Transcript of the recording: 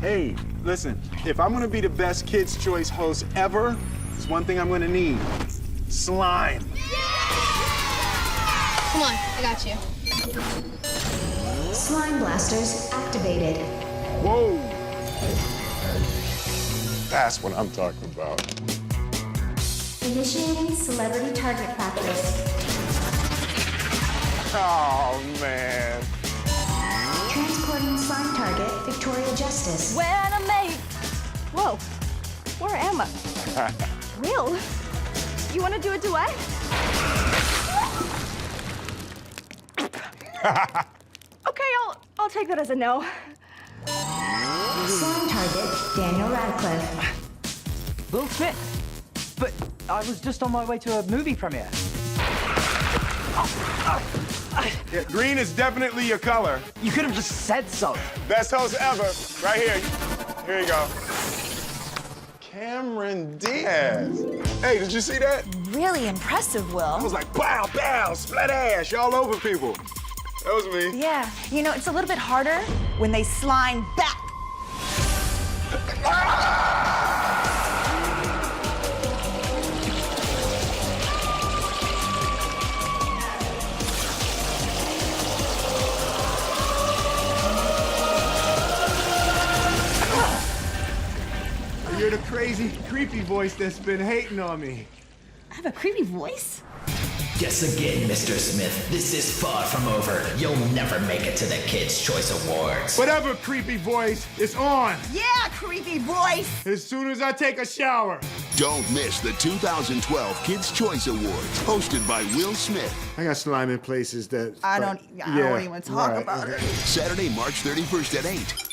Hey, listen, if I'm gonna be the best Kids' Choice host ever, there's one thing I'm gonna need. Slime. Come on, I got you. Slime blasters activated. Whoa. That's what I'm talking about. Initiating celebrity target practice. Oh, man. Transporting slime target Victoria Justice. When I make... Whoa, where am I? Will, you want to do a duet? Okay, I'll take that as a no. Slime target Daniel Radcliffe. Will Smith? But I was just on my way to a movie premiere. Yeah, green is definitely your color. You could have just said so. Best host ever, right here. Here you go. Cameron Diaz. Hey, did you see that? Really impressive, Will. I was like, pow, pow, splash, all over people. That was me. Yeah, you know, it's a little bit harder when they slime back. You're the crazy, creepy voice that's been hating on me. I have a creepy voice? Guess again, Mr. Smith. This is far from over. You'll never make it to the Kids' Choice Awards. Whatever, creepy voice, it's on. Yeah, creepy voice. As soon as I take a shower. Don't miss the 2012 Kids' Choice Awards, hosted by Will Smith. I got slime in places that... I don't even want to talk about it. Saturday, March 31st at 8.